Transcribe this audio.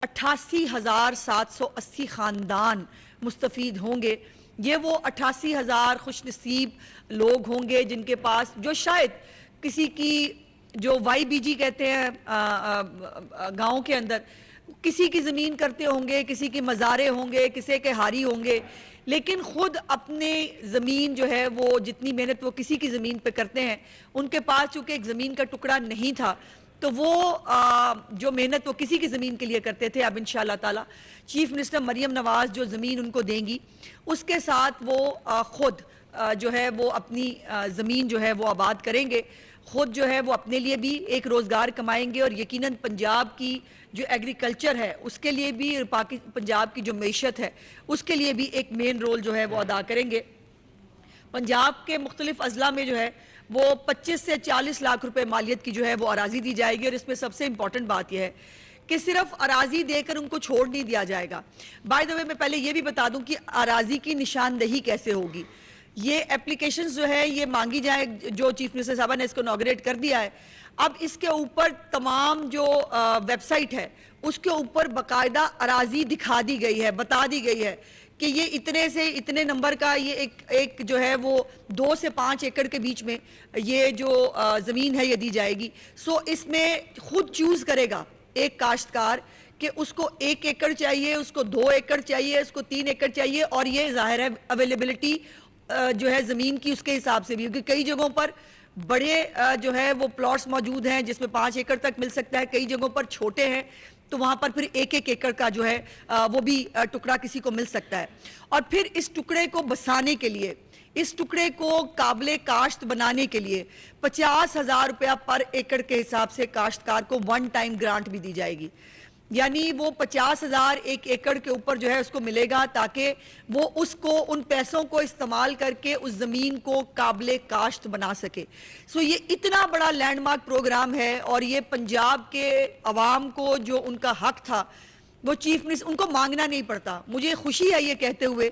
88,780 خاندان مستفید ہوں گے۔ یہ وہ 88,000 خوش نصیب لوگ ہوں گے جن کے پاس جو شاید کسی کی جو وائی بی جی کہتے ہیں گاؤں کے اندر کسی کی زمین کرتے ہوں گے، کسی کی مزارے ہوں گے، کسی کے ہاری ہوں گے، لیکن خود اپنے زمین جو ہے وہ جتنی محنت وہ کسی کی زمین پہ کرتے ہیں، ان کے پاس چونکہ ایک زمین کا ٹکڑا نہیں تھا تو وہ جو محنت وہ کسی کی زمین کے لیے کرتے تھے، اب انشاءاللہ تعالی چیف منسٹر مریم نواز جو زمین ان کو دیں گی اس کے ساتھ وہ خود جو ہے وہ اپنی زمین جو ہے وہ آباد کریں گے، خود جو ہے وہ اپنے لیے بھی ایک روزگار کمائیں گے اور یقیناً پنجاب کی جو ایگریکلچر ہے اس کے لیے بھی اور پنجاب کی جو معیشت ہے اس کے لیے بھی ایک مین رول جو ہے وہ ادا کریں گے۔ پنجاب کے مختلف اضلاع میں جو ہے وہ 25 سے 40 لاکھ روپے مالیت کی جو ہے وہ اراضی دی جائے گی، اور اس میں سب سے امپورٹنٹ بات یہ ہے کہ صرف اراضی دے کر ان کو چھوڑ نہیں دیا جائے گا۔ بائی دا وے میں پہلے یہ بھی بتا دوں کہ اراضی کی نشاندہی کیسے ہوگی۔ یہ اپلیکیشنز جو ہے یہ مانگی جائے، جو چیف منسٹر صاحبہ نے اس کو انوگریٹ کر دیا ہے، اب اس کے اوپر تمام جو ویب سائٹ ہے اس کے اوپر باقاعدہ اراضی دکھا دی گئی ہے، بتا دی گئی ہے کہ یہ اتنے سے اتنے نمبر کا یہ ایک جو ہے وہ 2 سے 5 ایکڑ کے بیچ میں یہ جو زمین ہے یہ دی جائے گی۔ سو اس میں خود چوز کرے گا ایک کاشتکار کہ اس کو 1 ایکڑ چاہیے، اس کو 2 ایکڑ چاہیے، اس کو 3 ایکڑ چاہیے، اور یہ ظاہر ہے اویلیبلٹی جو ہے زمین کی اس کے حساب سے بھی، کیونکہ کئی جگہوں پر بڑے جو ہے وہ پلاٹس موجود ہیں جس میں 5 ایکڑ تک مل سکتا ہے، کئی جگہوں پر چھوٹے ہیں تو وہاں پر پھر 1 ایکڑ کا جو ہے وہ بھی ٹکڑا کسی کو مل سکتا ہے۔ اور پھر اس ٹکڑے کو بسانے کے لیے، اس ٹکڑے کو قابل کاشت بنانے کے لیے 50,000 روپیہ پر ایکڑ کے حساب سے کاشتکار کو ون ٹائم گرانٹ بھی دی جائے گی، یعنی وہ 50,000 ایک ایکڑ کے اوپر جو ہے اس کو ملے گا تاکہ وہ اس کو ان پیسوں کو استعمال کر کے اس زمین کو قابل کاشت بنا سکے۔ سو یہ اتنا بڑا لینڈ مارک پروگرام ہے، اور یہ پنجاب کے عوام کو جو ان کا حق تھا وہ چیف منسٹر ان کو مانگنا نہیں پڑتا۔ مجھے خوشی ہے یہ کہتے ہوئے